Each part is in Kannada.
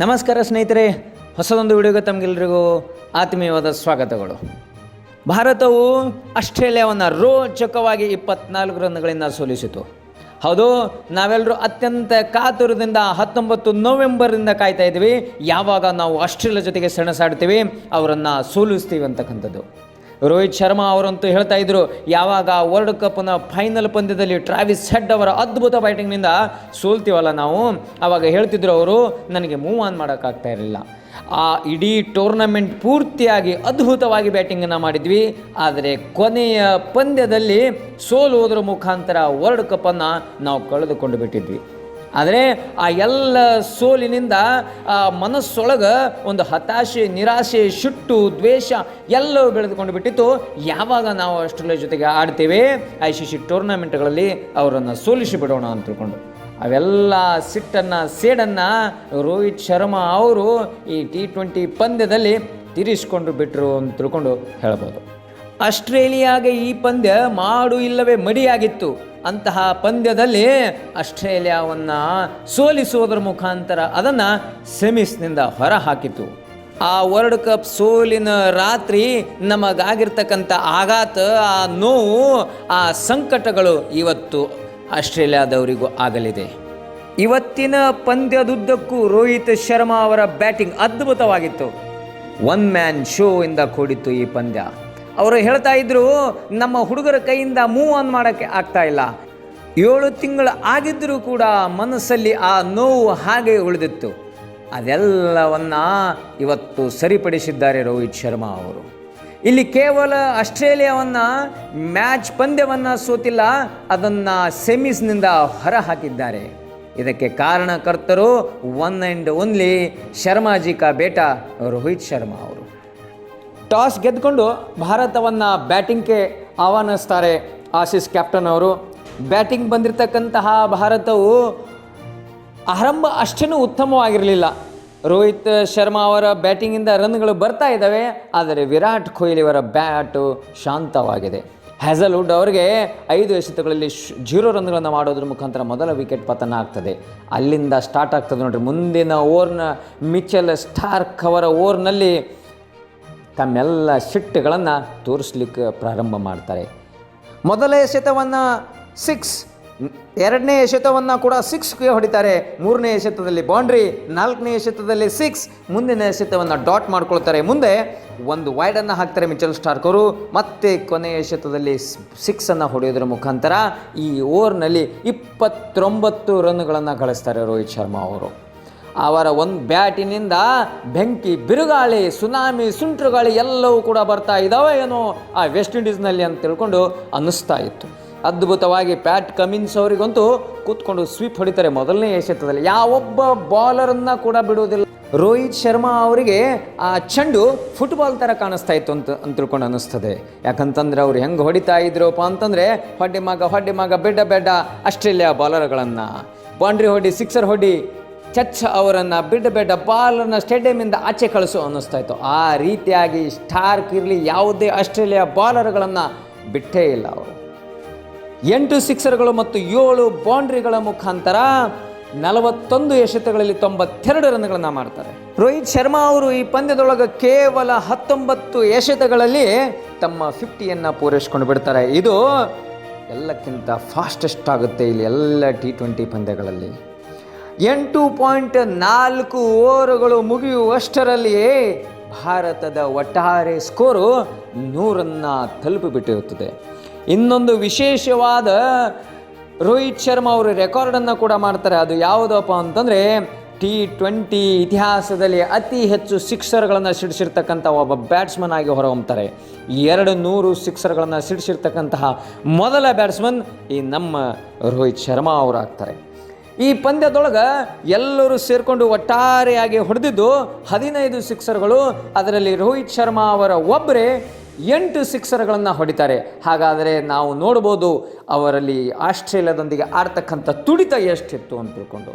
ನಮಸ್ಕಾರ ಸ್ನೇಹಿತರೆ, ಹೊಸದೊಂದು ವಿಡಿಯೋಗೆ ತಮಗೆಲ್ಲರಿಗೂ ಆತ್ಮೀಯವಾದ ಸ್ವಾಗತಗಳು. ಭಾರತವು ಆಸ್ಟ್ರೇಲಿಯಾವನ್ನು ರೋಚಕವಾಗಿ 24 ರನ್ಗಳಿಂದ ಸೋಲಿಸಿತು. ಹೌದು, ನಾವೆಲ್ಲರೂ ಅತ್ಯಂತ ಕಾತುರದಿಂದ 19 ನವೆಂಬರಿಂದ ಕಾಯ್ತಾ ಇದ್ದೀವಿ, ಯಾವಾಗ ನಾವು ಆಸ್ಟ್ರೇಲಿಯಾ ಜೊತೆಗೆ ಸೆಣಸಾಡ್ತೀವಿ, ಅವರನ್ನು ಸೋಲಿಸ್ತೀವಿ ಅಂತಕ್ಕಂಥದ್ದು. ರೋಹಿತ್ ಶರ್ಮಾ ಅವರಂತೂ ಹೇಳ್ತಾ ಇದ್ರು, ಯಾವಾಗ ವರ್ಲ್ಡ್ ಕಪ್ನ ಫೈನಲ್ ಪಂದ್ಯದಲ್ಲಿ ಟ್ರಾವಿಸ್ ಹೆಡ್ ಅವರ ಅದ್ಭುತ ಬ್ಯಾಟಿಂಗ್ನಿಂದ ಸೋಲ್ತೀವಲ್ಲ ನಾವು, ಆವಾಗ ಹೇಳ್ತಿದ್ರು ಅವರು, ನನಗೆ ಮೂವ್ ಆನ್ ಮಾಡೋಕ್ಕಾಗ್ತಾ ಇರಲಿಲ್ಲ. ಆ ಇಡೀ ಟೂರ್ನಮೆಂಟ್ ಪೂರ್ತಿಯಾಗಿ ಅದ್ಭುತವಾಗಿ ಬ್ಯಾಟಿಂಗನ್ನು ಮಾಡಿದ್ವಿ, ಆದರೆ ಕೊನೆಯ ಪಂದ್ಯದಲ್ಲಿ ಸೋಲುವುದರ ಮುಖಾಂತರ ವರ್ಲ್ಡ್ ಕಪ್ಪನ್ನು ನಾವು ಕಳೆದುಕೊಂಡು ಬಿಟ್ಟಿದ್ವಿ. ಆದರೆ ಆ ಎಲ್ಲ ಸೋಲಿನಿಂದ ಆ ಮನಸ್ಸೊಳಗೆ ಒಂದು ಹತಾಶೆ, ನಿರಾಶೆ, ಸಿಟ್ಟು, ದ್ವೇಷ ಎಲ್ಲವೂ ಬೆಳೆದುಕೊಂಡು ಬಿಟ್ಟಿತ್ತು. ಯಾವಾಗ ನಾವು ಆಸ್ಟ್ರೇಲಿಯಾ ಜೊತೆಗೆ ಆಡ್ತೇವೆ, ICC ಟೂರ್ನಮೆಂಟ್ಗಳಲ್ಲಿ ಅವರನ್ನು ಸೋಲಿಸಿ ಬಿಡೋಣ ಅಂತ ತಿಳ್ಕೊಂಡು, ಅವೆಲ್ಲ ಸಿಟ್ಟನ್ನು, ಸೇಡನ್ನು ರೋಹಿತ್ ಶರ್ಮಾ ಅವರು ಈ T20 ಪಂದ್ಯದಲ್ಲಿ ತೀರಿಸಿಕೊಂಡು ಬಿಟ್ಟರು ಅಂತ ತಿಳ್ಕೊಂಡು ಹೇಳ್ಬೋದು. ಆಸ್ಟ್ರೇಲಿಯಾಗೆ ಈ ಪಂದ್ಯ ಮಾಡು ಇಲ್ಲವೇ ಮಡಿಯಾಗಿತ್ತು. ಅಂತಹ ಪಂದ್ಯದಲ್ಲಿ ಆಸ್ಟ್ರೇಲಿಯಾವನ್ನು ಸೋಲಿಸುವುದರ ಮುಖಾಂತರ ಅದನ್ನು ಸೆಮೀಸ್ನಿಂದ ಹೊರ ಹಾಕಿತು. ಆ ವರ್ಲ್ಡ್ ಕಪ್ ಸೋಲಿನ ರಾತ್ರಿ ನಮಗಾಗಿರ್ತಕ್ಕಂಥ ಆಘಾತ, ಆ ನೋವು, ಆ ಸಂಕಟಗಳು ಇವತ್ತು ಆಸ್ಟ್ರೇಲಿಯಾದವರಿಗೂ ಆಗಲಿದೆ. ಇವತ್ತಿನ ಪಂದ್ಯದುದ್ದಕ್ಕೂ ರೋಹಿತ್ ಶರ್ಮಾ ಅವರ ಬ್ಯಾಟಿಂಗ್ ಅದ್ಭುತವಾಗಿತ್ತು. ಒನ್ ಮ್ಯಾನ್ ಶೋ ಇಂದ ಕೂಡಿತ್ತು ಈ ಪಂದ್ಯ. ಅವರು ಹೇಳ್ತಾ ಇದ್ರು, ನಮ್ಮ ಹುಡುಗರ ಕೈಯಿಂದ ಮೂವ್ ಆನ್ ಮಾಡೋಕ್ಕೆ ಆಗ್ತಾ ಇಲ್ಲ. 7 ತಿಂಗಳು ಆಗಿದ್ದರೂ ಕೂಡ ಮನಸ್ಸಲ್ಲಿ ಆ ನೋವು ಹಾಗೆ ಉಳಿದಿತ್ತು. ಅದೆಲ್ಲವನ್ನು ಇವತ್ತು ಸರಿಪಡಿಸಿದ್ದಾರೆ ರೋಹಿತ್ ಶರ್ಮಾ ಅವರು. ಇಲ್ಲಿ ಕೇವಲ ಆಸ್ಟ್ರೇಲಿಯಾವನ್ನು ಮ್ಯಾಚ್ ಪಂದ್ಯವನ್ನು ಸೋತಿಲ್ಲ, ಅದನ್ನು ಸೆಮೀಸ್ನಿಂದ ಹೊರ ಹಾಕಿದ್ದಾರೆ. ಇದಕ್ಕೆ ಕಾರಣಕರ್ತರು ಒನ್ ಆ್ಯಂಡ್ ಓನ್ಲಿ ಶರ್ಮಾಜಿ ಕಾ ಬೇಟ ರೋಹಿತ್ ಶರ್ಮಾ ಅವರು. ಟಾಸ್ ಗೆದ್ದುಕೊಂಡು ಭಾರತವನ್ನು ಬ್ಯಾಟಿಂಗ್ಗೆ ಆಹ್ವಾನಿಸ್ತಾರೆ ಆಸೀಸ್ ಕ್ಯಾಪ್ಟನ್ ಅವರು. ಬ್ಯಾಟಿಂಗ್ ಬಂದಿರತಕ್ಕಂತಹ ಭಾರತವು ಆರಂಭ ಅಷ್ಟೇನೂ ಉತ್ತಮವಾಗಿರಲಿಲ್ಲ. ರೋಹಿತ್ ಶರ್ಮಾ ಅವರ ಬ್ಯಾಟಿಂಗಿಂದ ರನ್ಗಳು ಬರ್ತಾ ಇದ್ದಾವೆ, ಆದರೆ ವಿರಾಟ್ ಕೊಹ್ಲಿ ಅವರ ಬ್ಯಾಟು ಶಾಂತವಾಗಿದೆ. ಹ್ಯಾಸಲ್ವುಡ್ ಅವರಿಗೆ 5 ಎಸೆತಗಳಲ್ಲಿ 0 ರನ್ಗಳನ್ನು ಮಾಡೋದ್ರ ಮುಖಾಂತರ ಮೊದಲ ವಿಕೆಟ್ ಪತನ ಆಗ್ತದೆ. ಅಲ್ಲಿಂದ ಸ್ಟಾರ್ಟ್ ಆಗ್ತದೆ ನೋಡಿರಿ ಮುಂದಿನ ಓವರ್ನ ಮಿಚೆಲ್ ಸ್ಟಾರ್ಕ್ ಅವರ ಓವರ್ನಲ್ಲಿ ತಮ್ಮೆಲ್ಲ ಸಿಟ್ಟುಗಳನ್ನು ತೋರಿಸ್ಲಿಕ್ಕೆ ಪ್ರಾರಂಭ ಮಾಡ್ತಾರೆ. ಮೊದಲ ಎಸೆತವನ್ನು 6, ಎರಡನೇ ಎಸೆತವನ್ನು ಕೂಡ 6ಗೆ ಹೊಡಿತಾರೆ. 3ನೇ ಎಸೆತದಲ್ಲಿ ಬೌಂಡ್ರಿ, 4ನೇ ಎಸೆತದಲ್ಲಿ 6, ಮುಂದಿನ ಎಸೆತವನ್ನು ಡಾಟ್ ಮಾಡ್ಕೊಳ್ತಾರೆ. ಮುಂದೆ ಒಂದು ವೈಡನ್ನು ಹಾಕ್ತಾರೆ ಮಿಚೆಲ್ ಸ್ಟಾರ್ಕ್ ಅವರು. ಮತ್ತೆ ಕೊನೆಯ ಎಸೆತದಲ್ಲಿ 6ಅನ್ನು ಹೊಡೆಯೋದ್ರ ಮುಖಾಂತರ ಈ ಓವರ್ನಲ್ಲಿ 29 ರನ್ಗಳನ್ನು ಗಳಿಸ್ತಾರೆ ರೋಹಿತ್ ಶರ್ಮಾ ಅವರು. ಅವರ ಒಂದು ಬ್ಯಾಟಿನಿಂದ ಬೆಂಕಿ, ಬಿರುಗಾಳಿ, ಸುನಾಮಿ, ಸುಂಟ್ರುಗಾಳಿ ಎಲ್ಲವೂ ಕೂಡ ಬರ್ತಾ ಇದ್ದಾವೆ ಏನೋ ಆ ವೆಸ್ಟ್ ಇಂಡೀಸ್ನಲ್ಲಿ ಅಂತ ತಿಳ್ಕೊಂಡು ಅನ್ನಿಸ್ತಾ ಇತ್ತು. ಅದ್ಭುತವಾಗಿ ಪ್ಯಾಟ್ ಕಮಿನ್ಸ್ ಅವರಿಗಂತೂ ಕೂತ್ಕೊಂಡು ಸ್ವೀಪ್ ಹೊಡಿತಾರೆ ಮೊದಲನೇ ಎಸೆತದಲ್ಲಿ. ಯಾವೊಬ್ಬ ಬಾಲರನ್ನು ಕೂಡ ಬಿಡುವುದಿಲ್ಲ. ರೋಹಿತ್ ಶರ್ಮಾ ಅವರಿಗೆ ಆ ಚೆಂಡು ಫುಟ್ಬಾಲ್ ಥರ ಕಾಣಿಸ್ತಾ ಇತ್ತು ಅಂತ ತಿಳ್ಕೊಂಡು ಅನ್ನಿಸ್ತದೆ. ಯಾಕಂತಂದರೆ ಅವ್ರು ಹೆಂಗೆ ಹೊಡಿತಾ ಇದ್ರಪ್ಪ ಅಂತಂದರೆ, ಹೊಡ್ಡಿ ಮಗ ಬೆಡ್ಡ ಆಸ್ಟ್ರೇಲಿಯಾ ಬಾಲರ್ಗಳನ್ನು ಬೌಂಡ್ರಿ ಹೊಡಿ, ಸಿಕ್ಸರ್ ಹೊಡಿ, ಚಚ್ ಅವರನ್ನು ಬಿಡ್ಡ ಬಾಲನ್ನು ಸ್ಟೇಡಿಯಮಿಂದ ಆಚೆ ಕಳಿಸೋ ಅನ್ನಿಸ್ತಾ ಇತ್ತು. ಆ ರೀತಿಯಾಗಿ ಸ್ಟಾರ್ಕ್ ಇರಲಿ, ಯಾವುದೇ ಆಸ್ಟ್ರೇಲಿಯಾ ಬಾಲರ್ಗಳನ್ನು ಬಿಟ್ಟೇ ಇಲ್ಲ ಅವರು. 8 ಸಿಕ್ಸರ್ಗಳು ಮತ್ತು 7 ಬೌಂಡ್ರಿಗಳ ಮುಖಾಂತರ 41 ಎಸೆತಗಳಲ್ಲಿ 92 ರನ್ಗಳನ್ನು ಮಾಡ್ತಾರೆ. ರೋಹಿತ್ ಶರ್ಮಾ ಅವರು ಈ ಪಂದ್ಯದೊಳಗೆ ಕೇವಲ 19 ಎಸೆತಗಳಲ್ಲಿ ತಮ್ಮ 50ಯನ್ನು ಪೂರೈಸ್ಕೊಂಡು ಬಿಡ್ತಾರೆ. ಇದು ಎಲ್ಲಕ್ಕಿಂತ ಫಾಸ್ಟೆಸ್ಟ್ ಆಗುತ್ತೆ ಇಲ್ಲಿ ಎಲ್ಲ T20 ಪಂದ್ಯಗಳಲ್ಲಿ. 8.4 ಓವರುಗಳು ಮುಗಿಯುವಷ್ಟರಲ್ಲಿಯೇ ಭಾರತದ ಒಟ್ಟಾರೆ ಸ್ಕೋರು 100 ತಲುಪಿಬಿಟ್ಟಿರುತ್ತದೆ. ಇನ್ನೊಂದು ವಿಶೇಷವಾದ ರೋಹಿತ್ ಶರ್ಮಾ ಅವರು ರೆಕಾರ್ಡನ್ನು ಕೂಡ ಮಾಡ್ತಾರೆ. ಅದು ಯಾವುದಪ್ಪ ಅಂತಂದರೆ, T20 ಇತಿಹಾಸದಲ್ಲಿ ಅತಿ ಹೆಚ್ಚು ಸಿಕ್ಸರ್ಗಳನ್ನು ಸಿಡಿಸಿರ್ತಕ್ಕಂಥ ಒಬ್ಬ ಬ್ಯಾಟ್ಸ್ಮನ್ ಆಗಿ ಹೊರಹೊಮ್ತಾರೆ. 200 ಸಿಕ್ಸರ್ಗಳನ್ನು ಸಿಡಿಸಿರ್ತಕ್ಕಂತಹ ಮೊದಲ ಬ್ಯಾಟ್ಸ್ಮನ್ ಈ ನಮ್ಮ ರೋಹಿತ್ ಶರ್ಮಾ ಅವರು ಆಗ್ತಾರೆ. ಈ ಪಂದ್ಯದೊಳಗೆ ಎಲ್ಲರೂ ಸೇರಿಕೊಂಡು ಒಟ್ಟಾರೆಯಾಗಿ ಹೊಡೆದಿದ್ದು 15 ಸಿಕ್ಸರ್ಗಳು. ಅದರಲ್ಲಿ ರೋಹಿತ್ ಶರ್ಮಾ ಅವರ ಒಬ್ಬರೇ 8 ಸಿಕ್ಸರ್ಗಳನ್ನು ಹೊಡಿತಾರೆ. ಹಾಗಾದರೆ ನಾವು ನೋಡ್ಬೋದು ಅವರಲ್ಲಿ ಆಸ್ಟ್ರೇಲಿಯಾದೊಂದಿಗೆ ಆಡ್ತಕ್ಕಂಥ ತುಡಿತ ಎಷ್ಟಿತ್ತು ಅಂತ ತಿಳ್ಕೊಂಡು.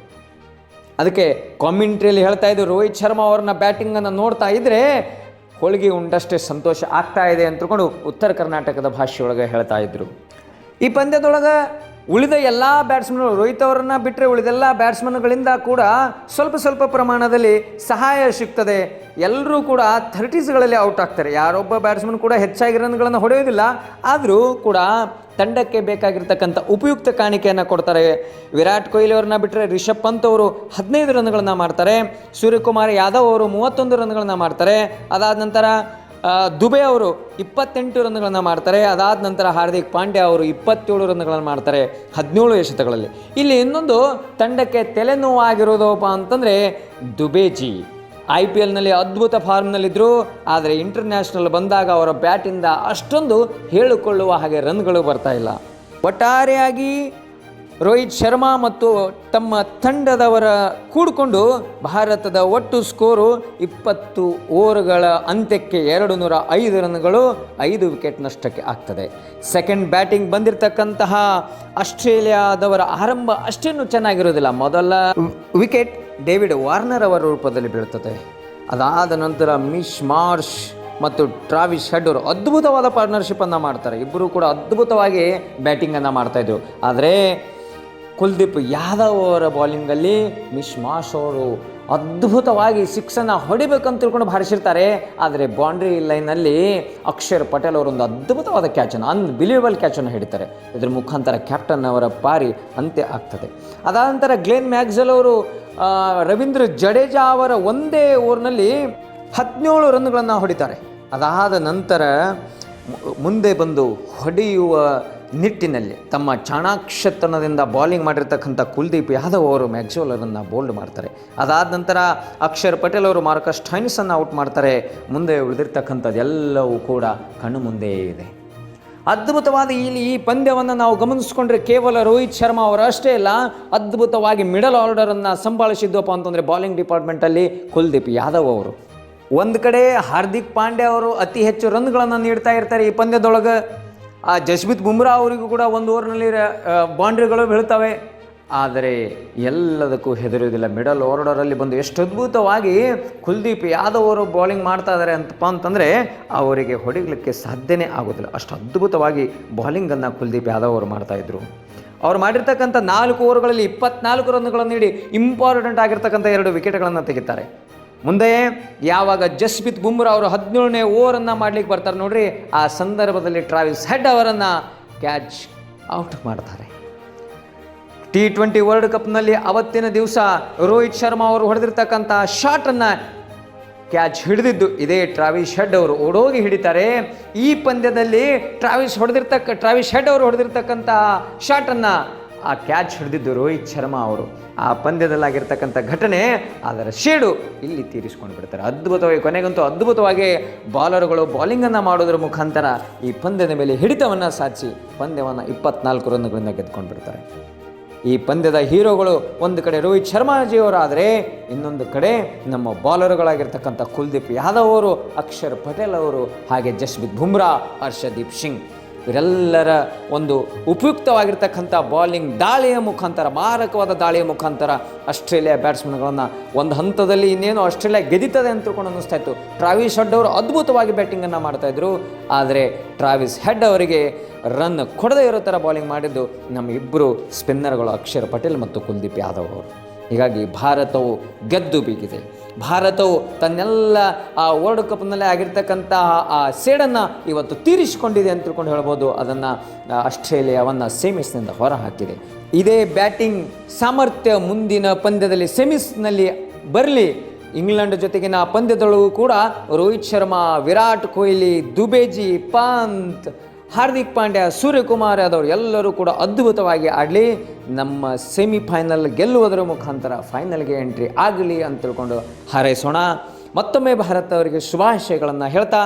ಅದಕ್ಕೆ ಕಾಮೆಂಟ್ರಿಯಲ್ಲಿ ಹೇಳ್ತಾ ಇದ್ದು, ರೋಹಿತ್ ಶರ್ಮಾ ಅವ್ರನ್ನ ಬ್ಯಾಟಿಂಗನ್ನು ನೋಡ್ತಾ ಇದ್ದರೆ ಹೋಳಿಗೆ ಉಂಡಷ್ಟೇ ಸಂತೋಷ ಆಗ್ತಾ ಇದೆ ಅಂತ ತಿಳ್ಕೊಂಡು ಉತ್ತರ ಕರ್ನಾಟಕದ ಭಾಷೆಯೊಳಗೆ ಹೇಳ್ತಾ ಇದ್ರು. ಈ ಪಂದ್ಯದೊಳಗೆ ಉಳಿದ ಎಲ್ಲ ಬ್ಯಾಟ್ಸ್ಮನ್ಗಳು, ರೋಹಿತ್ ಅವರನ್ನು ಬಿಟ್ಟರೆ ಉಳಿದೆಲ್ಲ ಬ್ಯಾಟ್ಸ್ಮನ್ಗಳಿಂದ ಕೂಡ ಸ್ವಲ್ಪ ಪ್ರಮಾಣದಲ್ಲಿ ಸಹಾಯ ಸಿಗ್ತದೆ. ಎಲ್ಲರೂ ಕೂಡ 30ಸ್ಗಳಲ್ಲಿ ಔಟ್ ಆಗ್ತಾರೆ. ಯಾರೊಬ್ಬ ಬ್ಯಾಟ್ಸ್ಮನ್ ಕೂಡ ಹೆಚ್ಚಾಗಿ ರನ್ಗಳನ್ನು ಹೊಡೆಯೋದಿಲ್ಲ, ಆದರೂ ಕೂಡ ತಂಡಕ್ಕೆ ಬೇಕಾಗಿರ್ತಕ್ಕಂಥ ಉಪಯುಕ್ತ ಕಾಣಿಕೆಯನ್ನು ಕೊಡ್ತಾರೆ. ವಿರಾಟ್ ಕೊಹ್ಲಿ ಅವ್ರನ್ನ ಬಿಟ್ಟರೆ ರಿಷಬ್ ಪಂತ್ ಅವರು 15 ರನ್ಗಳನ್ನು ಮಾಡ್ತಾರೆ. ಸೂರ್ಯಕುಮಾರ್ ಯಾದವ್ ಅವರು 31 ರನ್ಗಳನ್ನು ಮಾಡ್ತಾರೆ. ಅದಾದ ನಂತರ ದುಬೆ ಅವರು 28 ರನ್ಗಳನ್ನು ಮಾಡ್ತಾರೆ. ಅದಾದ ನಂತರ ಹಾರ್ದಿಕ್ ಪಾಂಡ್ಯ ಅವರು 27 ರನ್ಗಳನ್ನು ಮಾಡ್ತಾರೆ 17 ಎಸೆತಗಳಲ್ಲಿ. ಇಲ್ಲಿ ಇನ್ನೊಂದು ತಂಡಕ್ಕೆ ತಲೆನೋವಾಗಿರೋದಪ್ಪ ಅಂತಂದರೆ ದುಬೇಜಿ IPLನಲ್ಲಿ ಅದ್ಭುತ ಫಾರ್ಮ್ನಲ್ಲಿದ್ದರು, ಆದರೆ ಇಂಟರ್ನ್ಯಾಷನಲ್ ಬಂದಾಗ ಅವರ ಬ್ಯಾಟಿಂದ ಅಷ್ಟೊಂದು ಹೇಳಿಕೊಳ್ಳುವ ಹಾಗೆ ರನ್ಗಳು ಬರ್ತಾ ಇಲ್ಲ. ಒಟ್ಟಾರೆಯಾಗಿ ರೋಹಿತ್ ಶರ್ಮಾ ಮತ್ತು ತಮ್ಮ ತಂಡದವರ ಕೂಡಿಕೊಂಡು ಭಾರತದ ಒಟ್ಟು ಸ್ಕೋರು 20 ಓವರ್ಗಳ ಅಂತ್ಯಕ್ಕೆ 205 ರನ್ಗಳು 5 ವಿಕೆಟ್ ನಷ್ಟಕ್ಕೆ ಆಗ್ತದೆ. ಸೆಕೆಂಡ್ ಬ್ಯಾಟಿಂಗ್ ಬಂದಿರತಕ್ಕಂತಹ ಆಸ್ಟ್ರೇಲಿಯಾದವರ ಆರಂಭ ಅಷ್ಟೇನು ಚೆನ್ನಾಗಿರೋದಿಲ್ಲ. ಮೊದಲ ವಿಕೆಟ್ ಡೇವಿಡ್ ವಾರ್ನರ್ ಅವರ ರೂಪದಲ್ಲಿ ಬೀಳ್ತದೆ. ಅದಾದ ನಂತರ ಮಿಚ್ ಮಾರ್ಷ್ ಮತ್ತು ಟ್ರಾವಿಸ್ ಹೆಡ್ ಅವರು ಅದ್ಭುತವಾದ ಪಾರ್ಟ್ನರ್ಶಿಪ್ಪನ್ನು ಮಾಡ್ತಾರೆ. ಇಬ್ಬರು ಕೂಡ ಅದ್ಭುತವಾಗಿ ಬ್ಯಾಟಿಂಗನ್ನು ಮಾಡ್ತಾಯಿದ್ರು. ಆದರೆ ಕುಲ್ದೀಪ್ ಯಾದವ್ ಅವರ ಬಾಲಿಂಗಲ್ಲಿ ಮಿಚ್ ಮಾರ್ಷ್ ಅವರು ಅದ್ಭುತವಾಗಿ ಸಿಕ್ಸನ್ನು ಹೊಡಿಬೇಕಂತ ತಿಳ್ಕೊಂಡು ಭಾರಿಸಿರ್ತಾರೆ. ಆದರೆ ಬೌಂಡ್ರಿ ಲೈನಲ್ಲಿ ಅಕ್ಷರ್ ಪಟೇಲ್ ಅವರೊಂದು ಅದ್ಭುತವಾದ ಕ್ಯಾಚನ್ನು, ಅನ್ಬಿಲೀವಬಲ್ ಕ್ಯಾಚನ್ನು ಹಿಡಿತಾರೆ. ಇದರ ಮುಖಾಂತರ ಕ್ಯಾಪ್ಟನ್ ಅವರ ಪಾರಿ ಅಂತ್ಯ ಆಗ್ತದೆ. ಅದಾದ ನಂತರ ಗ್ಲೆನ್ ಮ್ಯಾಕ್ಸ್ವೆಲ್ ಅವರು ರವೀಂದ್ರ ಜಡೇಜಾ ಅವರ ಒಂದೇ ಓವರ್ನಲ್ಲಿ 17 ರನ್ಗಳನ್ನು ಹೊಡಿತಾರೆ. ಅದಾದ ನಂತರ ಮುಂದೆ ಬಂದು ಹೊಡೆಯುವ ನಿಟ್ಟಿನಲ್ಲಿ ತಮ್ಮ ಚಾಣಾಕ್ಷತನದಿಂದ ಬಾಲಿಂಗ್ ಮಾಡಿರ್ತಕ್ಕಂಥ ಕುಲ್ದೀಪ್ ಯಾದವ್ ಅವರು ಮ್ಯಾಕ್ಸ್ವೆಲ್ ಅವರನ್ನು ಬೋಲ್ಡ್ ಮಾಡ್ತಾರೆ. ಅದಾದ ನಂತರ ಅಕ್ಷರ್ ಪಟೇಲ್ ಅವರು ಮಾರ್ಕಸ್ ಸ್ಟೈನ್ಸನ್ನು ಔಟ್ ಮಾಡ್ತಾರೆ. ಮುಂದೆ ಉಳಿದಿರ್ತಕ್ಕಂಥದ್ದೆಲ್ಲವೂ ಕೂಡ ಕಣ್ಣು ಮುಂದೆ ಇದೆ. ಅದ್ಭುತವಾದ ಈ ಪಂದ್ಯವನ್ನು ನಾವು ಗಮನಿಸ್ಕೊಂಡ್ರೆ ಕೇವಲ ರೋಹಿತ್ ಶರ್ಮಾ ಅವರು ಅಷ್ಟೇ ಇಲ್ಲ, ಅದ್ಭುತವಾಗಿ ಮಿಡಲ್ ಆರ್ಡರನ್ನು ಸಂಭಾಳಿಸಿದ್ದಪ್ಪ ಅಂತಂದರೆ ಬಾಲಿಂಗ್ ಡಿಪಾರ್ಟ್ಮೆಂಟಲ್ಲಿ ಕುಲ್ದೀಪ್ ಯಾದವ್ ಅವರು. ಒಂದು ಕಡೆ ಹಾರ್ದಿಕ್ ಪಾಂಡ್ಯ ಅವರು ಅತಿ ಹೆಚ್ಚು ರನ್ಗಳನ್ನು ನೀಡ್ತಾ ಇರ್ತಾರೆ ಈ ಪಂದ್ಯದೊಳಗೆ. ಜಸ್ಪ್ರೀತ್ ಬುಮ್ರಾ ಅವರಿಗೂ ಕೂಡ ಒಂದು ಓವರ್ನಲ್ಲಿ ಬೌಂಡ್ರಿಗಳು ಬೀಳ್ತವೆ. ಆದರೆ ಎಲ್ಲದಕ್ಕೂ ಹೆದರುವುದಿಲ್ಲ. ಮಿಡಲ್ ಆರ್ಡರಲ್ಲಿ ಬಂದು ಎಷ್ಟು ಅದ್ಭುತವಾಗಿ ಕುಲ್ದೀಪ್ ಯಾದವ್ ಅವರು ಬೌಲಿಂಗ್ ಮಾಡ್ತಾ ಇದ್ದಾರೆ ಅಂತಂದರೆ ಅವರಿಗೆ ಹೊಡಿಲಿಕ್ಕೆ ಸಾಧ್ಯನೇ ಆಗೋದಿಲ್ಲ. ಅಷ್ಟು ಅದ್ಭುತವಾಗಿ ಬೌಲಿಂಗನ್ನು ಕುಲ್ದೀಪ್ ಯಾದವ್ ಅವರು ಮಾಡ್ತಾಯಿದ್ರು. ಅವ್ರು ಮಾಡಿರ್ತಕ್ಕಂಥ 4 ಓವರ್ಗಳಲ್ಲಿ 24 ರನ್ಗಳನ್ನು ನೀಡಿ ಇಂಪಾರ್ಟೆಂಟ್ ಆಗಿರ್ತಕ್ಕಂಥ 2 ವಿಕೆಟ್ಗಳನ್ನು ತೆಗಿತಾರೆ. ಮುಂದೆ ಯಾವಾಗ ಜಸ್ಪ್ರೀತ್ ಬುಮ್ರಾ ಅವರು 17ನೇ ಓವರನ್ನು ಮಾಡಲಿಕ್ಕೆ ಬರ್ತಾರೆ ನೋಡ್ರಿ, ಆ ಸಂದರ್ಭದಲ್ಲಿ ಟ್ರಾವಿಸ್ ಹೆಡ್ ಅವರನ್ನು ಕ್ಯಾಚ್ ಔಟ್ ಮಾಡ್ತಾರೆ. T20 ವರ್ಲ್ಡ್ ಕಪ್ನಲ್ಲಿ ಅವತ್ತಿನ ದಿವಸ ರೋಹಿತ್ ಶರ್ಮಾ ಅವರು ಹೊಡೆದಿರ್ತಕ್ಕಂಥ ಶಾಟನ್ನು ಕ್ಯಾಚ್ ಹಿಡಿದಿದ್ದು ಇದೇ ಟ್ರಾವಿಸ್ ಹೆಡ್ ಅವರು ಓಡೋಗಿ ಹಿಡಿತಾರೆ. ಈ ಪಂದ್ಯದಲ್ಲಿ ಟ್ರಾವಿಸ್ ಹೆಡ್ ಅವರು ಹೊಡೆದಿರ್ತಕ್ಕಂಥ ಶಾಟನ್ನು ಆ ಕ್ಯಾಚ್ ಹಿಡಿದಿದ್ದು ರೋಹಿತ್ ಶರ್ಮಾ ಅವರು. ಆ ಪಂದ್ಯದಲ್ಲಾಗಿರ್ತಕ್ಕಂಥ ಘಟನೆ ಅದರ ಶೇಡು ಇಲ್ಲಿ ತೀರಿಸ್ಕೊಂಡು ಬಿಡ್ತಾರೆ. ಅದ್ಭುತವಾಗಿ ಕೊನೆಗಂತೂ ಅದ್ಭುತವಾಗಿ ಬಾಲರ್ಗಳು ಬಾಲಿಂಗನ್ನು ಮಾಡೋದ್ರ ಮುಖಾಂತರ ಈ ಪಂದ್ಯದ ಮೇಲೆ ಹಿಡಿತವನ್ನು ಸಾಧಿಸಿ ಪಂದ್ಯವನ್ನು 24 ರನ್ಗಳಿಂದ ಗೆದ್ಕೊಂಡು ಬಿಡ್ತಾರೆ. ಈ ಪಂದ್ಯದ ಹೀರೋಗಳು ಒಂದು ಕಡೆ ರೋಹಿತ್ ಶರ್ಮಾಜಿಯವರಾದರೆ, ಇನ್ನೊಂದು ಕಡೆ ನಮ್ಮ ಬಾಲರ್ಗಳಾಗಿರ್ತಕ್ಕಂಥ ಕುಲ್ದೀಪ್ ಯಾದವ್ ಅವರು, ಅಕ್ಷರ್ ಪಟೇಲ್ ಅವರು, ಹಾಗೆ ಜಸ್ಪ್ರೀತ್ ಬುಮ್ರಾ, ಹರ್ಷದೀಪ್ ಸಿಂಗ್ ಇವರೆಲ್ಲರ ಒಂದು ಉಪಯುಕ್ತವಾಗಿರ್ತಕ್ಕಂಥ ಬಾಲಿಂಗ್ ದಾಳಿಯ ಮುಖಾಂತರ, ಮಾರಕವಾದ ದಾಳಿಯ ಮುಖಾಂತರ ಆಸ್ಟ್ರೇಲಿಯಾ ಬ್ಯಾಟ್ಸ್ಮನ್ಗಳನ್ನು ಒಂದು ಹಂತದಲ್ಲಿ ಇನ್ನೇನು ಆಸ್ಟ್ರೇಲಿಯಾ ಗೆದಿತದೆ ಅಂತ ತಿಳ್ಕೊಂಡು ಅನ್ನಿಸ್ತಾ ಇತ್ತು. ಟ್ರಾವಿಸ್ ಹೆಡ್ ಅವರು ಅದ್ಭುತವಾಗಿ ಬ್ಯಾಟಿಂಗನ್ನು ಮಾಡ್ತಾಯಿದ್ರು. ಆದರೆ ಟ್ರಾವಿಸ್ ಹೆಡ್ ಅವರಿಗೆ ರನ್ ಕೊಡದೇ ಇರೋ ಥರ ಬಾಲಿಂಗ್ ಮಾಡಿದ್ದು ನಮ್ಮ ಇಬ್ಬರು ಸ್ಪಿನ್ನರ್ಗಳು ಅಕ್ಷರ್ ಪಟೇಲ್ ಮತ್ತು ಕುಲ್ದೀಪ್ ಯಾದವ್ ಅವರು. ಹೀಗಾಗಿ ಭಾರತವು ಗೆದ್ದು ಬೀಗಿದೆ. ಭಾರತವು ತನ್ನೆಲ್ಲ ಆ ವರ್ಲ್ಡ್ ಕಪ್ನಲ್ಲಿ ಆಗಿರ್ತಕ್ಕಂತಹ ಆ ಸೇಡನ್ನು ಇವತ್ತು ತೀರಿಸಿಕೊಂಡಿದೆ ಅಂತ ತಿಳ್ಕೊಂಡು ಹೇಳ್ಬೋದು. ಅದನ್ನು ಆಸ್ಟ್ರೇಲಿಯಾವನ್ನು ಸೆಮೀಸ್ನಿಂದ ಹೊರ ಹಾಕಿದೆ. ಇದೇ ಬ್ಯಾಟಿಂಗ್ ಸಾಮರ್ಥ್ಯ ಮುಂದಿನ ಪಂದ್ಯದಲ್ಲಿ ಸೆಮೀಸ್ನಲ್ಲಿ ಬರಲಿ. ಇಂಗ್ಲೆಂಡ್ ಜೊತೆಗಿನ ಪಂದ್ಯದೊಳಗೂ ಕೂಡ ರೋಹಿತ್ ಶರ್ಮಾ, ವಿರಾಟ್ ಕೊಹ್ಲಿ, ದುಬೇಜಿ, ಪಂತ್, ಹಾರ್ದಿಕ್ ಪಾಂಡ್ಯ, ಸೂರ್ಯಕುಮಾರ್ ಯಾದವ್ ಎಲ್ಲರೂ ಕೂಡ ಅದ್ಭುತವಾಗಿ ಆಡಲಿ. ನಮ್ಮ ಸೆಮಿಫೈನಲ್ ಗೆಲ್ಲುವುದರ ಮುಖಾಂತರ ಫೈನಲ್ಗೆ ಎಂಟ್ರಿ ಆಗಲಿ ಅಂತ ತಿಳ್ಕೊಂಡು ಹಾರೈಸೋಣ. ಮತ್ತೊಮ್ಮೆ ಭಾರತ ಅವರಿಗೆ ಶುಭಾಶಯಗಳನ್ನು ಹೇಳ್ತಾ